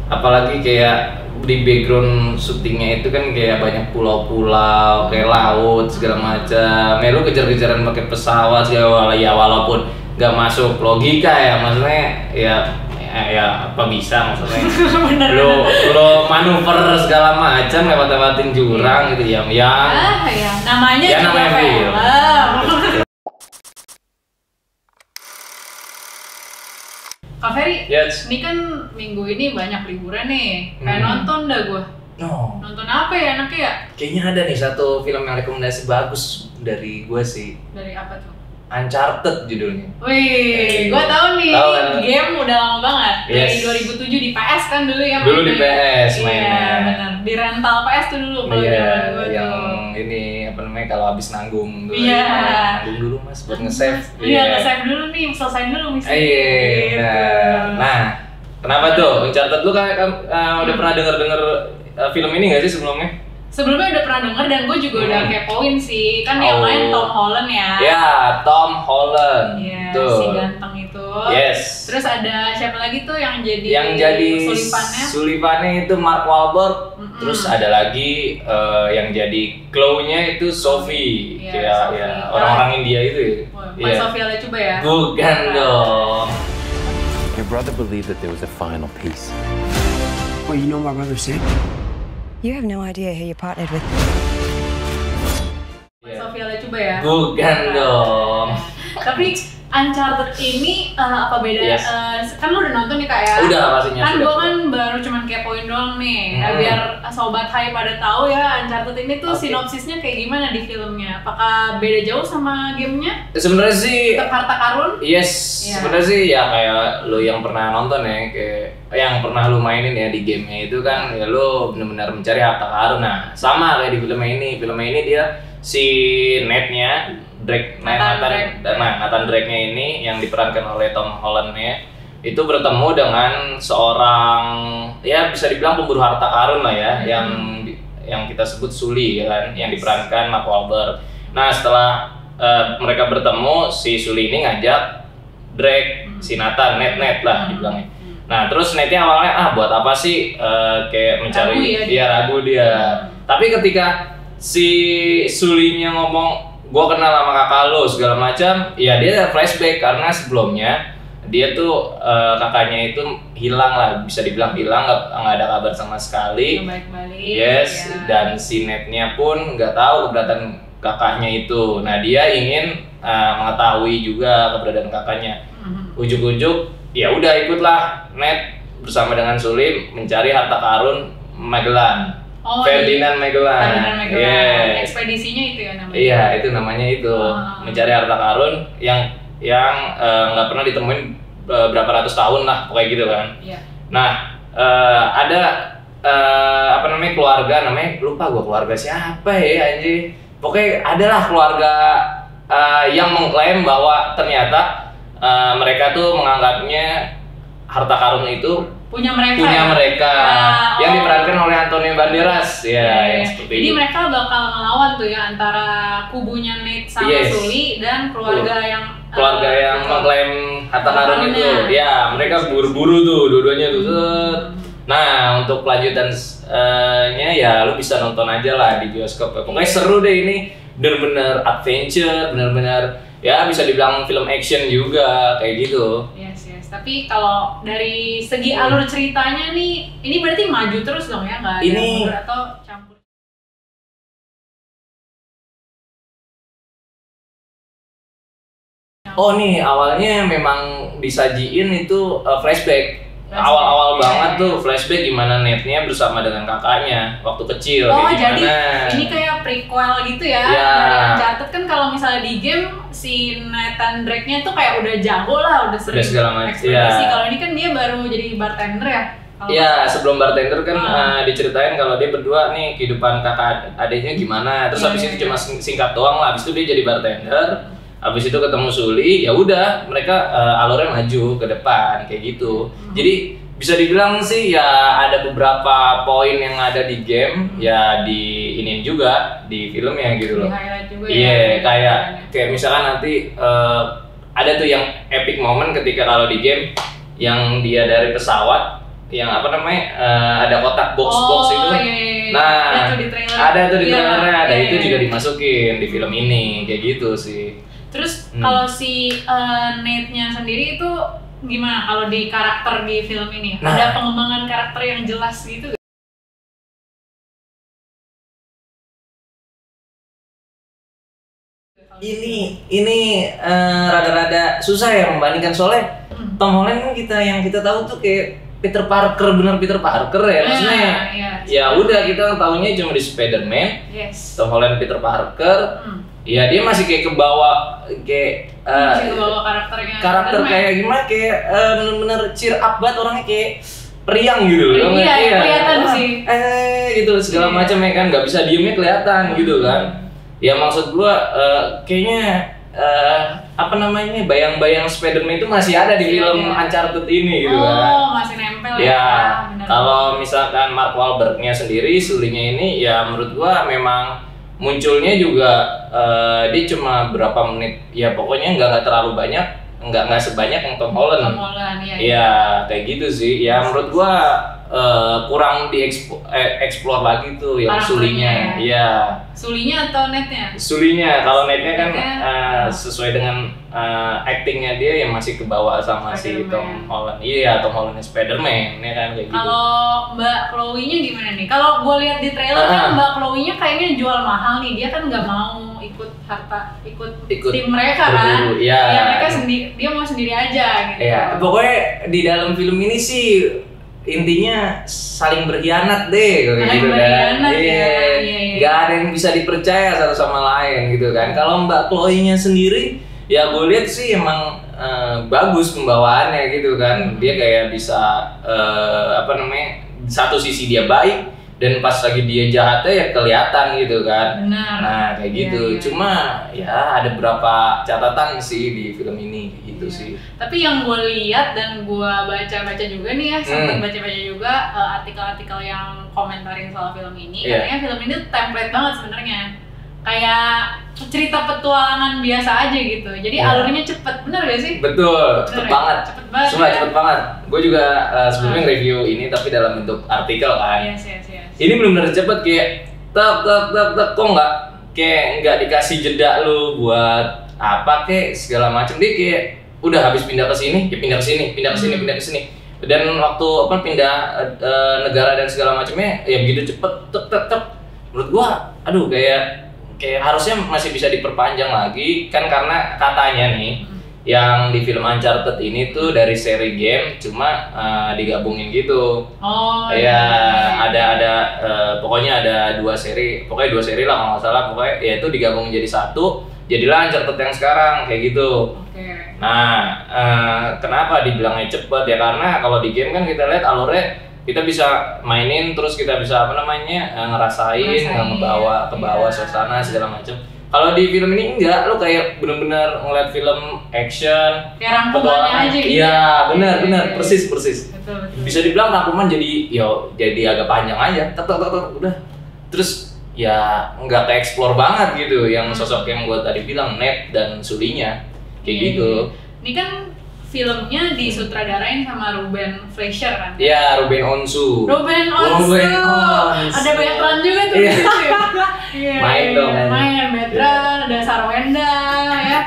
apalagi kayak di background syutingnya itu kan kayak banyak pulau-pulau, kayak laut segala macam. Ya lu kejar-kejaran pakai pesawat segala, ya walaupun nggak masuk logika ya, maksudnya ya apa bisa maksudnya. lo manuver segala macam lewatin jurang gitu ya. Ya namanya ya, juga film. Kak Ferry, Yes. ini kan minggu ini banyak liburan nih, kayak nonton dah gue. No. Nonton apa ya enaknya ya? Kayaknya ada nih satu film yang rekomendasi bagus dari gue sih. Dari apa tuh? Uncharted judulnya. Wih, gue tahu nih, Tahu kan? game udah lama banget. Dari Yes. 2007 di PS kan dulu ya. Dulu di mainnya. PS mainnya. Iya, benar. Di rental PS tuh dulu kalau Iya, zaman gue yang tuh. ini apa namanya kalau habis nanggung dulu. Iya. Nanggung dulu Mas buat nge-save. Iya, nge-save dulu nih, selesain dulu misi. Iya. Nah, kenapa tuh? Uncharted lu kan udah pernah denger film ini nggak sih sebelumnya? Sebelumnya udah pernah denger dan gue juga udah kepoin sih. Kan yang main Tom Holland ya. Ya, Tom Holland. Iya, Tuh. si ganteng itu. Yes. Terus ada siapa lagi tuh yang jadi sulipannya? Sulipannya itu Mark Wahlberg. Terus ada lagi yang jadi Chloe-nya itu Sophie. Iya, Kayak Sophie. ya orang India itu ya. Mbak Sofia Lacuba ya? Bukan dong. Your brother believed that there was a final piece. Well, you know my brother Sid? You have no idea who you partnered with. Mbak Sofia Lacuba ya? Bukan dong. Tapi Uncharted ini apa beda? Yes. Kan lu udah nonton nih Kak ya? Udah pastinya. Kan sudah. gue kan baru cuman kepoin doang nih. Biar sobat hype pada tahu ya Uncharted ini tuh sinopsisnya kayak gimana di filmnya. Apakah beda jauh sama gamenya? Sebenarnya sih Tetap harta karun? yes, Iya. sebenarnya sih ya kayak lu yang pernah nonton ya, kayak yang pernah lu mainin ya di gamenya itu kan ya lu benar-benar mencari harta karun. Nah sama kayak di filmnya ini. Filmnya ini dia si Nathan Drake-nya ini yang diperankan oleh Tom Holland-nya itu bertemu dengan seorang ya bisa dibilang pemburu harta karun lah ya, yang kita sebut Sully ya kan, yang diperankan Mark Wahlberg. Nah setelah mereka bertemu, si Sully ini ngajak Drake, si Nat lah dibilangnya. Nah terus Natnya awalnya buat apa sih kayak mencari ragu dia. Tapi ketika si Sully-nya ngomong gua kenal sama kakak lo segala macam, ya dia flashback karena sebelumnya dia tuh kakaknya itu hilang lah, bisa dibilang hilang, nggak ada kabar sama sekali. Balik-balik. Yes, Ya. dan si Natnya pun nggak tahu keberadaan kakaknya itu. Nah dia ingin mengetahui juga keberadaan kakaknya. Ujuk-ujuk, ya udah ikutlah Nat bersama dengan Sully mencari harta karun Magellan. Ferdinand Magellan. Yeah. Ekspedisinya itu ya namanya. Iya, itu namanya itu. Mencari harta karun yang nggak pernah ditemuin berapa ratus tahun lah, pokoknya gitu kan. Iya. Nah, ada apa namanya keluarga, namanya lupa gua keluarga siapa ya anjir. Pokoknya adalah keluarga yang mengklaim bahwa ternyata mereka tuh menganggapnya harta karun itu punya mereka yang diperankan oleh Antonio Banderas ya, yang seperti jadi itu. mereka bakal ngelawan tuh ya antara kubunya Nate sama Sully dan keluarga yang mengklaim harta karun itu. Ya, mereka buru-buru tuh dua-duanya tuh. Nah, untuk kelanjutannya ya lu bisa nonton aja lah di bioskop. Pokoknya seru deh ini. Bener-bener adventure, bener-bener ya bisa dibilang film action juga kayak gitu. Yes. Tapi kalau dari segi alur ceritanya nih, ini berarti maju terus dong ya, nggak ada mundur atau campur? Oh nih, awalnya memang disajiin itu flashback. Awal-awal banget tuh flashback gimana Natnya bersama dengan kakaknya waktu kecil. Oh kayak jadi gimana. ini kayak prequel gitu ya. Ya. Dari Uncharted kan kalau misalnya di game si Nathan Drake-nya tuh kayak udah jago lah, udah sering segala macam. ekspedisi. Ya. Kalau ini kan dia baru jadi bartender ya. Iya, sebelum bartender kan diceritain kalau dia berdua nih kehidupan kakak adiknya gimana. Terus habis itu cuma singkat doang lah. Habis itu dia jadi bartender. Habis itu ketemu Sully, ya udah mereka alurnya maju ke depan kayak gitu. Jadi bisa dibilang sih ya ada beberapa poin yang ada di game ya di ini juga di filmnya gitu loh. Di highlight juga ya. Iya, Kayak misalkan nanti ada tuh yang epic moment ketika kalau di game yang dia dari pesawat yang apa namanya ada kotak box itu. Iya. Nah, Itu di trailer. ada tuh di trailernya, ada Iya, itu iya. juga dimasukin di film ini kayak gitu sih. Terus kalau si Nate-nya sendiri itu gimana kalau di karakter di film ini? Nah. Ada pengembangan karakter yang jelas gitu? Ini rada-rada susah ya membandingkan soalnya Tom Holland kan yang kita tahu tuh kayak Peter Parker, bener Peter Parker ya maksudnya. Iya. Ya udah kita tahunya cuma di Spider-Man. Yes. Tom Holland Peter Parker. Ya dia masih kayak kebawa kayak Masih kebawa karakternya. karakter Spider-Man. kayak gimana kayak bener-bener cheer up banget orangnya kayak periang gitu loh. Iya, kelihatan Wah, sih. gitu segala Iya. macam ya kan, nggak bisa diemnya kelihatan gitu kan. Ya maksud gua kayaknya apa namanya bayang-bayang Spider-Man itu masih ada di film Uncharted ini gitu kan. Oh, masih nempel ya. Ya, Benar. kalau misalkan Mark Wahlberg-nya sendiri, Sully-nya ini ya menurut gua memang munculnya juga dia cuma berapa menit, ya pokoknya nggak terlalu banyak, nggak sebanyak yang Tom Holland. Tom Holland, iya. Iya, kayak gitu sih. Ya menurut gua kurang explore lagi tuh yang Karakternya. Sully-nya. Iya. Sully-nya atau Nate-nya? Sully-nya, kalau Nate-nya kan Nate-nya, sesuai dengan actingnya dia yang masih kebawa sama si Spider-Man. Tom Holland. Iya, Tom Holland Spider-Man, ya kan kayak gitu. Kalau Mbak Chloe-nya gimana nih? Kalau gue lihat di trailer kan Mbak Chloe-nya kayaknya jual mahal nih. Dia kan nggak mau ikut Ikut tim mereka kan? berburu, iya. Ya, mereka sendiri, dia mau sendiri aja gitu. Iya, pokoknya di dalam film ini sih intinya saling berkhianat deh kayak Saling gitu kan. berkhianat, ya. Iya. Iya. Gak ada yang bisa dipercaya satu sama lain gitu kan. Kalau Mbak Chloe-nya sendiri ya gue lihat sih emang bagus pembawaannya gitu kan. Dia kayak bisa apa namanya, satu sisi dia baik dan pas lagi dia jahatnya ya kelihatan gitu kan. Benar. Nah kayak gitu. Iya, iya. Cuma ya ada beberapa catatan sih di film ini gitu Iya. sih. Tapi yang gue lihat dan gue baca-baca juga nih ya, sempat baca-baca juga artikel-artikel yang komentarin soal film ini. Iya. Katanya film ini template banget sebenarnya. Kayak cerita petualangan biasa aja gitu. Jadi Iya. alurnya cepet, bener gak sih? Betul, cepet Bener ya? banget. Cepet banget. Sumpah ya? cepet banget. Gue juga sebelumnya review ini tapi dalam bentuk artikel kan. Yes. Ini benar-benar cepet kayak tek kok nggak dikasih jeda lu buat apa kek segala macem. Dia kayak udah habis pindah ke sini, ya pindah ke sini. Dan waktu apa pindah negara dan segala macamnya ya begitu cepet tek. Menurut gua aduh kayak harusnya masih bisa diperpanjang lagi kan, karena katanya nih yang di film Uncharted ini tuh dari seri game cuma digabungin gitu. Oh Ya ada pokoknya ada dua seri lah kalau nggak salah, pokoknya ya itu digabung jadi satu, jadilah Uncharted yang sekarang kayak gitu. Oke. Nah kenapa dibilangnya cepet ya, karena kalau di game kan kita lihat alurnya kita bisa mainin terus kita bisa apa namanya ngerasain ngebawa ke bawah suasana segala macam. Kalau di film ini enggak, lo kayak bener-bener ngeliat film action, Kayak rangkumannya aja gitu. Iya, benar, Iya. persis. Betul. Bisa dibilang rangkuman jadi agak panjang aja, tek udah. Terus ya nggak ke-explore banget gitu, yang sosok yang gue tadi bilang Nate dan Sully-nya kayak Iya, gitu. Ini kan filmnya disutradarain sama Ruben Fleischer kan? Ya, Ruben Onsu. Ruben Onsu. Ada Bertrand juga tuh di situ ya. Iya. Main dong. Main Bertrand, ada Sarwenda ya.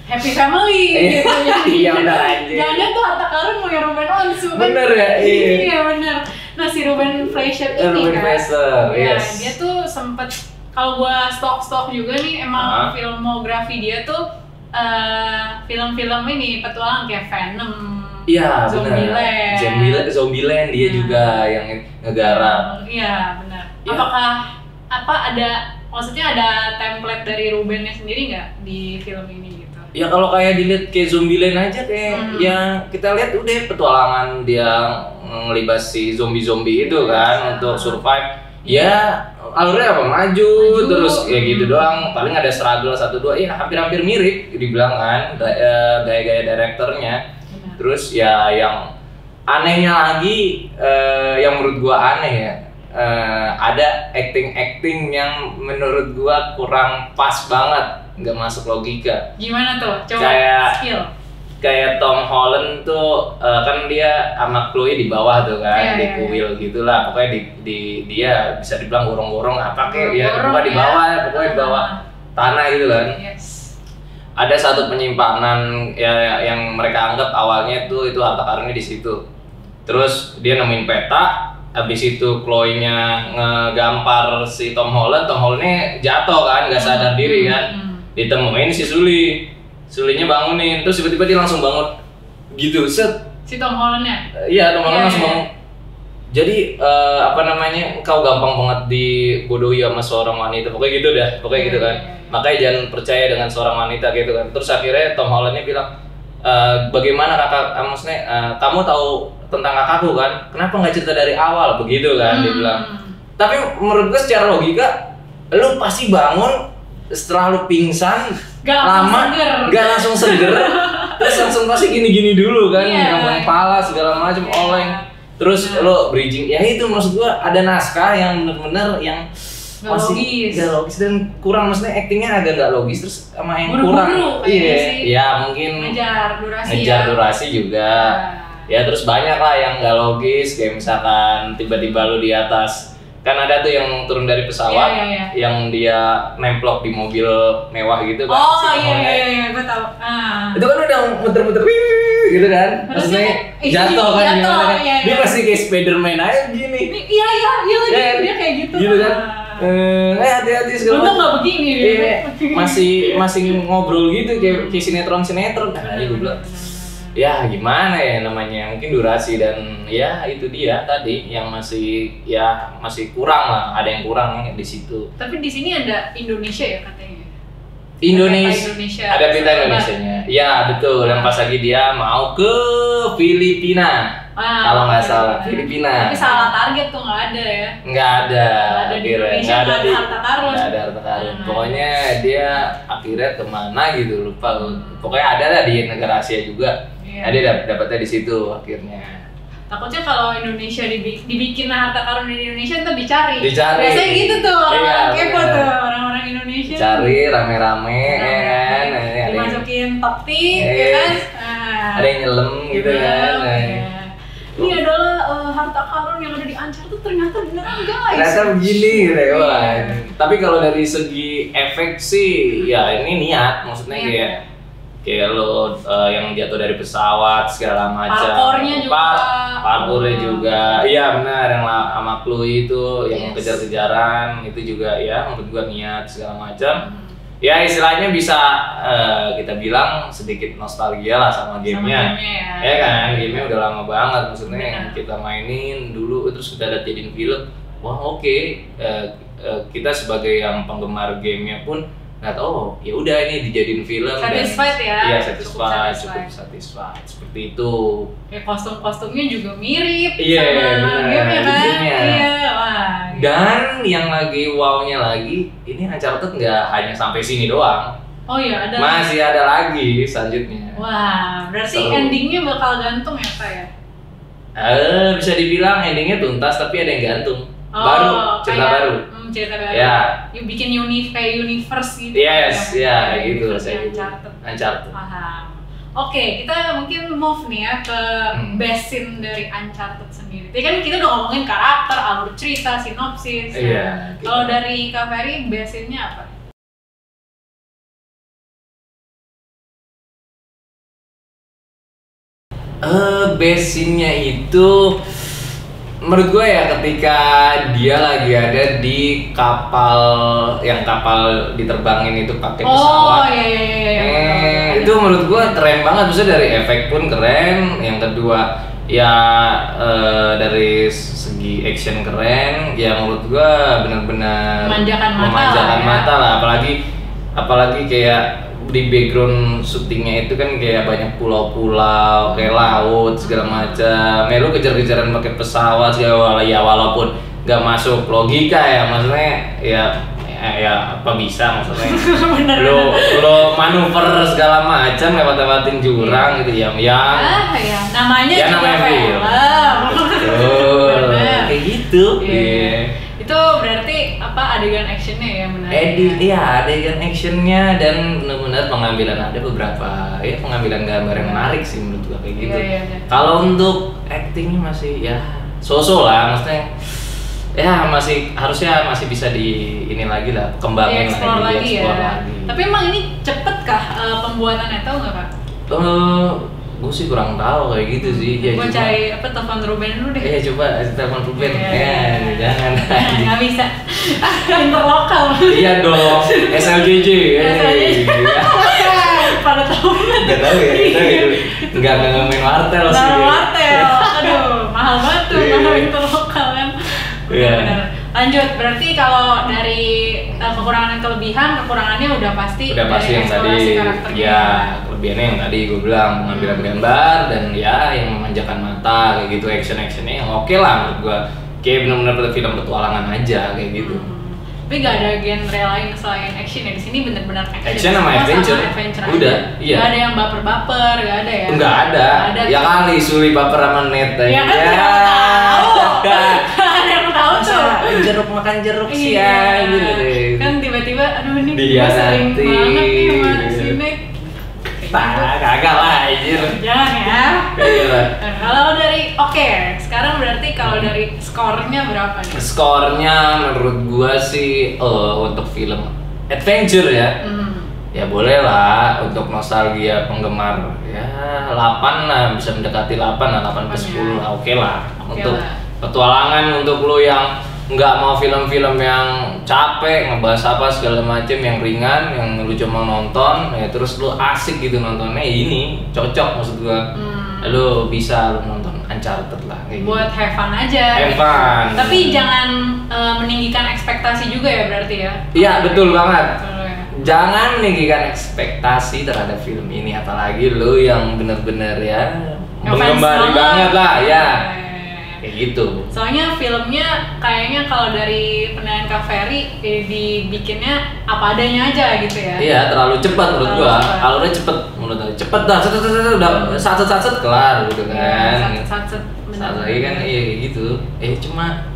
Happy Family gitu. Iya, benar aja. Jangan tuh harta karun mau ya Ruben Onsu kan? Bener ya? Iya. Iya bener. Nah si Ruben Fleischer ini Ruben kan, Fleischer, ya, yes. dia tuh sempet, kalau gua stok juga nih emang filmografi dia tuh film-film ini petualangan kayak Venom, Iya, Zombieland. Zombieland dia juga yang ngegarap. Iya benar. Ya. Apakah maksudnya ada template dari Rubennya sendiri nggak di film ini gitu? Ya kalau kayak dilihat kayak Zombieland aja kayak ya kita lihat udah petualangan dia ngelibas si zombie itu kan untuk survive. Ya alurnya apa maju terus ya gitu doang. Paling ada struggle 1-2 ya hampir mirip dibilang kan gaya-gaya direkturnya. Benar. Terus ya yang anehnya lagi yang menurut gua aneh ya. Ada acting yang menurut gua kurang pas banget, nggak masuk logika. Gimana tuh? Coba Kayak- skill. kayak Tom Holland tuh kan dia sama Chloe di bawah tuh kan, di kuil gitulah. Pokoknya di dia bisa dibilang gorong-gorong apa kayak ya, bukan di bawah ya, pokoknya di bawah tanah gitu kan. Ada satu penyimpanan ya yang mereka anggap awalnya itu harta karunnya di situ. Terus dia nemuin peta, habis itu Chloe-nya ngegampar si Tom Hollandnya jatuh kan, nggak sadar diri kan. Ditemuin si Sulinya bangunin, terus tiba-tiba dia langsung bangun gitu, set. Si Tom Hollandnya? Iya, Tom Holland langsung bangun. Jadi kau gampang banget dibodohi sama seorang wanita, pokoknya gitu dah, pokoknya gitu kan. Makanya jangan percaya dengan seorang wanita gitu kan. Terus akhirnya Tom Hollandnya bilang, bagaimana kakak, maksudnya kamu tahu tentang kakakku kan? Kenapa nggak cerita dari awal, begitu kan? Dia bilang. Tapi menurut gue secara logika, lu pasti bangun setelah lu pingsan, gak langsung seger, terus langsung pasti gini-gini dulu kan, ngomong pala segala macam oleng, terus lo bridging, ya itu maksud gua ada naskah yang bener-bener yang masih gak logis dan kurang, maksudnya actingnya agak gak logis, terus sama yang kurang, ya mungkin ngejar durasi juga, ya terus banyak lah yang gak logis, kayak misalkan tiba-tiba lo di atas. Kan ada tuh yang turun dari pesawat, yang dia nemplok di mobil mewah gitu kan. Gue tahu. Itu kan udah muter-muter gitu kan. Maksudnya jatuh kan gimana kan. Dia pasti kayak Spiderman aja begini. Iya lagi dia kayak gitu. Gitu kan. Hati-hati segala macam. Untung nggak begini dia. Masih ngobrol gitu kayak sinetron. Nah, gue bilang. Ya gimana ya namanya, mungkin durasi dan ya itu dia tadi yang masih kurang lah, ada yang kurang di situ. Tapi di sini ada Indonesia ya katanya. Indonesia. Ada peta Indonesianya. Ya betul, yang pas lagi dia mau ke Filipina. Kalau nggak salah Filipina. Tapi salah target tuh, nggak ada ya? Nggak ada. Nggak ada harta karun. Nggak ada harta karun. Pokoknya dia akhirnya kemana gitu lupa. Pokoknya ada lah di negara Asia juga. Ada dapatnya di situ akhirnya. Takutnya kalau Indonesia dibikin harta karun di Indonesia itu dicari. Biasanya gitu tuh orang kepo tuh orang-orang Indonesia. Cari rame-rame kan. Dimasukin top tip ya kan. Ada yang nyelem gitu kan. Ini adalah harta karun yang ada di Uncharted, ternyata beneran guys. Ternyata begini gitu ya. Tapi kalau dari segi efek sih ya ini niat, maksudnya kayak lo yang jatuh dari pesawat segala macam. Parkournya juga. Iya benar, yang sama Chloe itu yang kejar-kejaran itu juga ya menurut gua niat segala macam. Ya istilahnya bisa kita bilang sedikit nostalgia lah sama gamenya. Ya kan, gamenya udah lama banget, maksudnya kita mainin dulu terus kita jadiin film. Wah oke. Kita sebagai yang penggemar gamenya pun nggak tahu, ya udah ini dijadiin film satisfied dan, ya. Iya cukup satisfied seperti itu. Ya kostum-kostumnya juga mirip sama game kan. Iya, wah. Dan yang lagi wow-nya lagi, ini Uncharted nggak hanya sampai sini doang. Oh iya, ada. Masih ada lagi selanjutnya. Wah, berarti endingnya bakal gantung ya Kak ya? Bisa dibilang endingnya tuntas tapi ada yang gantung. Cerita baru. Cerita baru. Ya. Bikin kayak universe gitu. Yes, ya kayak gitu saya. Uncharted. Paham. Oke, kita mungkin move nih ya ke best scene dari Uncharted sendiri. Tadi kan kita udah ngomongin karakter, alur cerita, sinopsis. Iya. Kalau dari Kak Ferry, best scene-nya apa? Best scene-nya itu menurut gue ya ketika dia lagi ada di kapal diterbangin itu pakai pesawat. Itu menurut gue keren banget, maksudnya dari efek pun keren. Yang kedua ya dari segi action keren. Ya menurut gue benar-benar memanjakan mata lah. Apalagi kayak di background syutingnya itu kan kayak banyak pulau-pulau, kayak laut segala macam. Ya lu kejar-kejaran pakai pesawat segala, ya walaupun nggak masuk logika ya, maksudnya ya apa bisa maksudnya. lu manuver segala macam lewatin jurang gitu ya. Namanya film. Betul. Kayak gitu. Itu Itu berarti apa adegan actionnya ya menarik? Iya, adegan actionnya dan benar-benar pengambilan ada beberapa ya pengambilan gambar yang menarik sih menurut gua kayak gitu. Iya. Kalau untuk actingnya masih ya so-so lah, maksudnya ya harusnya masih bisa di ini lagi lah, kembangin Dieksplor lagi ya. lagi. Tapi emang ini cepet kah pembuatannya, tahu nggak Kak? Gue sih kurang tahu kayak gitu sih. Ya, Gue cari telepon Ruben dulu deh. Iya coba telepon Ruben. Jangan. Nggak bisa. Interlokal. Iya dong. SLJJ. Pada tahu nggak? Nggak tahu ya. Nggak main wartel sih. Nggak wartel. Aduh, mahal banget tuh mahal interlokal kan. Benar. Lanjut, berarti kalau dari kekurangan dan kekurangannya udah pasti yang tadi karakternya. Ya, kelebihannya yang tadi gue bilang pengambilan gambar dan ya yang memanjakan mata kayak gitu, actionnya yang oke lah menurut gue, kayak benar-benar film petualangan aja kayak gitu. Tapi gak ada genre lain selain action ya, di sini benar-benar action sama adventure. Udah, iya. Gak ada yang baper-baper, gak ada ya? Enggak ada. Ya kali Suli baper sama Net aja. Ya kan siapa tahu. Ada yang tahu tuh. Jeruk makan jeruk sih Iya. ya gitu deh. Kan tiba-tiba aduh ini Dia gue sering nanti. banget nih sama si Nek. Kagak lah anjir. Jangan ya. Kagak lah. Kalau dari sekarang berarti kalau dari skornya berapa nih? Skornya menurut gua sih untuk film adventure ya. Ya boleh lah untuk nostalgia penggemar ya 8 lah, bisa mendekati 8 lah, 8 ke 10 lah, oke lah. Untuk petualangan untuk lo yang nggak mau film-film yang capek ngebahas apa segala macem, yang ringan, yang lu cuma nonton ya terus lu asik gitu nontonnya, ini cocok maksud gua. Lu bisa lu nonton Uncharted lah kayak buat gitu. have fun aja. Have fun. Tapi jangan meninggikan ekspektasi juga ya berarti ya. Iya betul banget. Ya. Jangan meninggikan ekspektasi terhadap film ini, apalagi lu yang bener-bener ya menggemari banget lah ya. Kayak gitu. Soalnya filmnya kayaknya kalau dari penilaian Kak Ferry dibikinnya apa adanya aja gitu ya. Iya, terlalu cepat menurut gua. Alurnya cepet menurut aku. Cepet dah, udah sat kelar gitu kan. Sat lagi kan iya kayak gitu. Cuma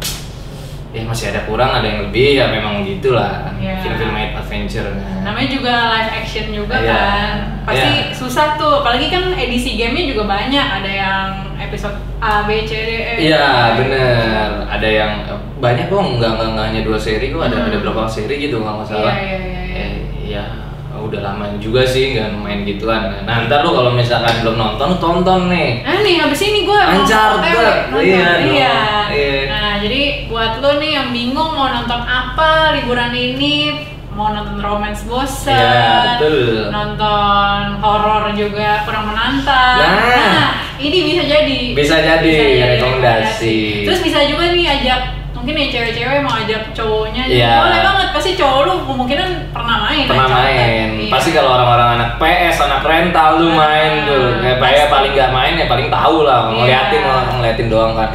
masih ada kurang, ada yang lebih ya memang gitulah. Film-film adventure kan. Namanya juga live action juga Iya. kan. Pasti Iya. susah tuh, apalagi kan edisi gamenya juga banyak, ada yang episode A, B, C, D, E. Iya bener, ada yang banyak kok, nggak hanya 2 seri kok, ada berapa seri gitu nggak salah. Iya, udah lama juga sih nggak main gituan. Nah ntar lu kalau misalkan belum nonton, lu tonton nih. Nih habis ini gue Uncharted. Iya. Nah jadi buat lo nih yang bingung mau nonton apa liburan ini, mau nonton romance bosan, Iya, betul. nonton horor juga kurang menantang. Nah, ini bisa jadi rekomendasi. Terus bisa juga nih ajak mungkin nih cewek-cewek mau ajak cowoknya, Iya. boleh banget, pasti cowok lu kemungkinan pernah main. Iya. Iya. Pasti kalau orang-orang anak PS, anak rental tuh main tuh. Kayak paling nggak main ya paling tahu lah, ngeliatin doang kan.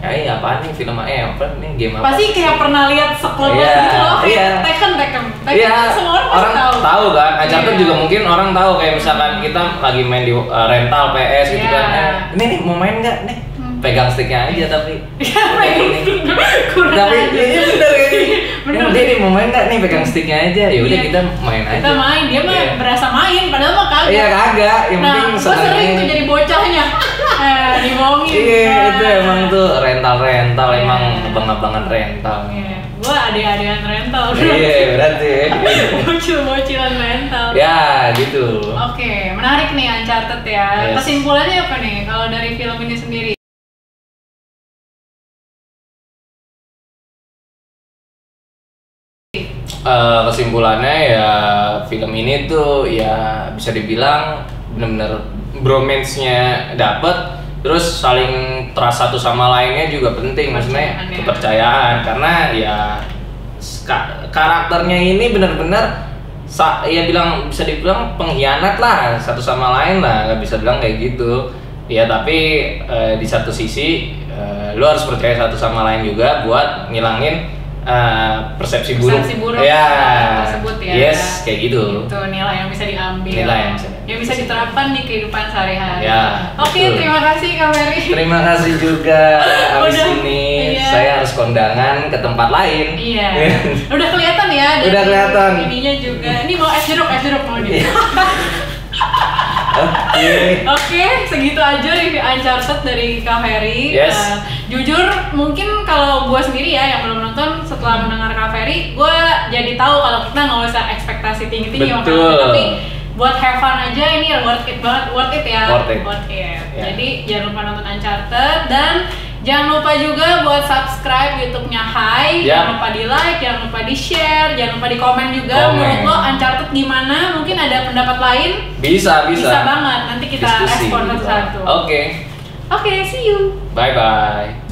Ya apaan nih film apa nih game apa? Pasti kayak pernah lihat sekelebet Iya, gitu loh, iya. Tekken Iya, semua orang pasti tahu kan. Uncharted Iya. juga mungkin orang tahu, kayak misalkan kita lagi main di rental PS gitu Iya. kan. Ini nih mau main nggak nih? Pegang sticknya aja tapi. kurang Tapi aja. ini bener ini. Bener. Dia nih mau main nggak nih pegang sticknya aja. Ya udah Iya. kita main aja. Kita main, dia mah Iya. berasa main, padahal mah kagak. Iya kagak, yang Nah, penting gue seneng sering aja. tuh jadi bocahnya, dibohongin. Iya, Nah. itu emang tuh rental Iya. emang abang-abangan rental. Iya, gue adik-adikan rental. Iya, berarti. Bocil-bocilan rental. Ya, gitu. Oke, menarik nih Uncharted ya. Yes. Kesimpulannya apa nih kalau dari film ini sendiri? Kesimpulannya ya film ini tuh ya bisa dibilang benar-benar bromance-nya dapet, terus saling trust satu sama lainnya juga penting, maksudnya kepercayaan, karena ya karakternya ini benar-benar ya bisa dibilang pengkhianat lah satu sama lain lah, nggak bisa bilang kayak gitu ya, tapi di satu sisi lu harus percaya satu sama lain juga buat ngilangin persepsi buruk ya, tersebut ya. Yes, kayak gitu. Itu nilai yang bisa diambil. Nilai yang bisa diterapkan di kehidupan sehari-hari. Ya, Oke, betul. terima kasih Kak Ferry. Terima kasih juga. Abis Udah, ini iya. saya harus kondangan ke tempat lain. Iya. Udah kelihatan ya dari Udah kelihatan. ininya juga. Ini mau es jeruk mau dia. Oke, segitu aja review Uncharted dari Kak Ferry. Yes. Jujur, mungkin kalau gue sendiri ya yang belum nonton, setelah mendengar Kak Ferry, gue jadi tahu kalau kita nggak usah ekspektasi tinggi-tinggi sama Betul. film, tapi buat have fun aja ini worth it banget, worth it ya. Worth it. Yeah. Yeah. Jadi jangan lupa nonton Uncharted dan jangan lupa juga buat subscribe YouTube-nya Hai. Yeah. Jangan lupa di like, jangan lupa di share, jangan lupa di komen juga. Komen. Menurut lo Uncharted gimana? Mungkin ada pendapat lain? Bisa. Bisa banget. Nanti kita Diskusi respon juga. satu-satu. Oke. Oke, see you. Bye bye.